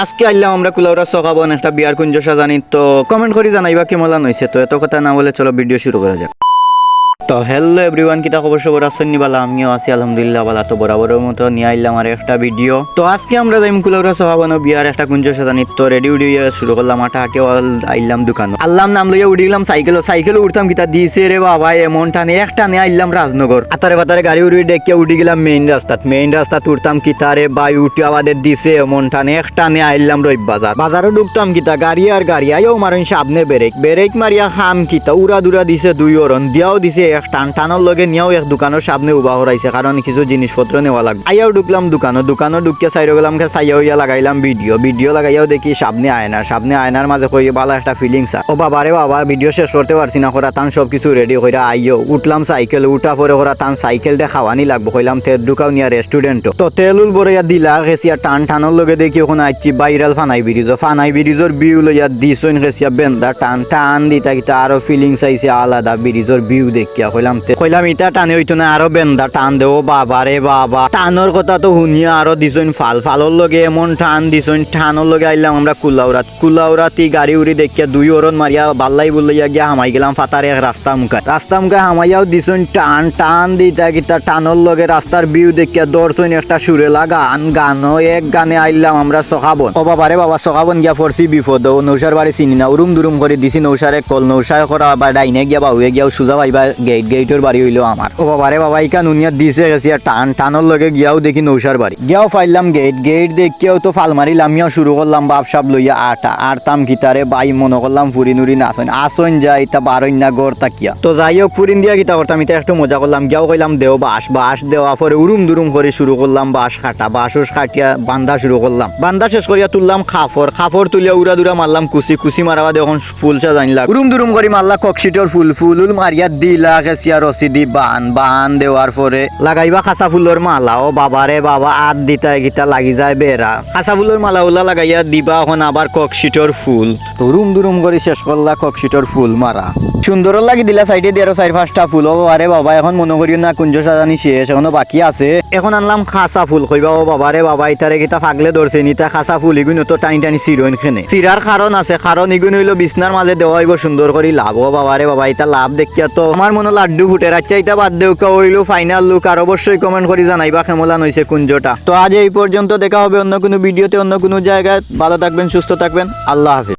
আজকে আইলাম আমরা কুলাউড়া সকাবন একটা বিয়ার কুঞ্জ সাজানি। তো কমেন্ট করে জানাইবা কেমন হয়েছে। তো এত কথা না বলে চলো ভিডিও শুরু করা যাক। তো হ্যালো এভরিওয়ান, কিটা খবর সবর আছেন নিবালা? আমিও আছি আলহামদুলিল্লাহ ভালো। তো বরাবরের মতো নিয়ে আইলাম আর একটা ভিডিও। তো আজকে আমরা যাইম কুলাউড়া সকাবন বিয়ার একটা কুঞ্জ সাজানি। তো রেডি উড়িয়ে শুরু করলাম, আটা হাঁটিয়ে আইলাম দোকান। আল্লাম নাম লইয়া উঠে গেলাম সাইকেল উঠতাম কিতা দিছে রে বাবা এমন টানে একটা নিয়ে আইলাম রাজনগর। আতারে বাতারে গাড়ি উড়িয়ে ডেকে উঠে গেলাম মেইন রাস্তাত উঠতাম কিতারে বাই উঠে আমাদের দিছে এমন টানে একটা নিয়ে আইলাম রইব বাজারও ঢুকতাম কিতা গাড়ি আইও মারেন সামনে বেরেক মারিয়া খাম কিতা উড়া দুরা দিছে দুই অরণ দিয়াও দিছে এক টানোর লগে নিয়েও এক দোকানের সামনে উবা হরাইছে, কারণ কিছু জিনিসপত্র নেওয়া লাগবে। আইয়াও ঢুকলাম দোকানও ঢুকিয়া সাইড গেলাম সাইয়া হইয়া লাগাইলাম ভিডিও লাগাইয়াও দেখি সামনে আয়নার মাঝে কই ভালো একটা ফিলিংস। ও বাবা রে বাবা, ভিডিও শেষ করতে পারছি না, ওরা তান সব কিছু রেডি কইরা আইও উঠলাম সাইকেল উঠা পরে ওরা তান সাইকেলটা খাওয়ানি লাগবো কইলাম তেল ঢুকাও নিয়া রেস্টুরেন্টও। তো তেলুল বড়িয়া দিলা গেছিয়া টানোর লগে দেখি ওখানে আইছি বাইরাল ফানাই ব্রিজর ভিউ লইয়া দিছইন গেছিয়া বেন্দা টান দিতা কিতা আরো ফিলিংস আইছে আলাদা ব্রিজর ভিউ দেখিয়া কইলাম ইটা টানে হইতো না আরো বেন্দা টান দেও বাবা রে বাবা। টানোর কথা তো শুনিয়া আরো দিছইন ফালর লগে এমন টান দিছইন। টানোর লগে আইলাম আমরা কুলাউড়াতি গাড়ি উড়ি দেখিয়া দুই ওরন মারিয়া বাল্লাই বলইয়া গিয়া হামাই গেলাম ফাতারে এক রাস্তা মুখে হামাইয়াও দিছইন টান দিতা কিতা টানোর লগে রাস্তার ভিউ দেখিয়া দর্শন একটা সুরে গানও এক গানে আইলাম আমরা সখাবন। ও বাবা রে বাবা, সখাবন গিয়া পড়ছি বিপদ। নৌসার বাড়ি চিনি না, উরুম দুরুম করে দিছি নৌসার এক কল। নৌসায় করা বা ডাইনে গিয়া বাহুয়ে গিয়াও সুজা পাইবা গেটের বাড়ি হইলো আমার। ও বাবা রে বাবা, ইকা নুনিয়া দিছে গেছি আর টানোর লগে গিয়াও দেখি নৌসার বাড়ি গিয়াও পাইলাম গেট দেখিয়াও তো ফাল মারিলাম। আমিও শুরু করলাম বাপসাপ লইয়া আরতাম গিতারে বাই মনে করলাম ফুরি নুরি আসন যাই তা বারই না গড় তাকিয়া। তো যাই হোক ফুরিন দিয়া গিতা করতাম, এটা একটু মজা করলাম। গিয়াও কইলাম দেও বাঁশ দেওয়া পরে উরুম দুরুম করে শুরু করলাম বাঁশ কাটিয়া বান্ধা শুরু করলাম। বান্ধা শেষ করিয়া তুললাম খাফর তুলিয়া উড়া দুরা মারলাম কুচি মারাবা দেখুন ফুল সাজাইলাম উরুম দুরুম করে মারলা ককশিটর ফুল মারিয়া দিলা গেছিয়া রসি দি বান দেওয়ার পরে লাগাইবা খাসা ফুলের মালা। ও বাবা রে বাবা, আত দিতা গিতা লাগি যায় বেড়া। খাসা ফুলের মালা উলা লাগাইয়া দিবা এখন আবার ককশিটর ফুল রুম দুরুম করে শেষ করলা ককশিটর ফুল মারা। সুন্দর লাগি দিলা সাইডে দিয়ে আরো 4-5টা ফুল। ও বাবা রে বাবা, এখন মনে করিও না কুঞ্জ সাজানি শেষ, এখনো বাকি আছে। এখন আনলাম খাসা ফুল কইবা। ও বাবা রে বাবা, ইতারে গিতা ফাগলে ধরছে নিতা খাসা ফুল ইগুন তো টানি চিরইন খেনে চিরার কারণ আছে, কারণ ইগুন হইলো বিছনার মাঝে দেওয়া হইব সুন্দর করে লাভ। ও বাবা রে বাবা, এটা লাভ দেখিয়া তো আমার মনে লাড্ডু ফুটে। আচ্ছা এটা বাদ দেও হইলো ফাইনাল লুক। আর অবশ্যই কমেন্ট করে জানাইবা কেমন হইছে কুঞ্জটা। তো আজ এই পর্যন্ত, দেখা হবে অন্য কোনো ভিডিওতে অন্য কোনো জায়গায়। ভালো থাকবেন, সুস্থ থাকবেন, আল্লাহ হাফেজ।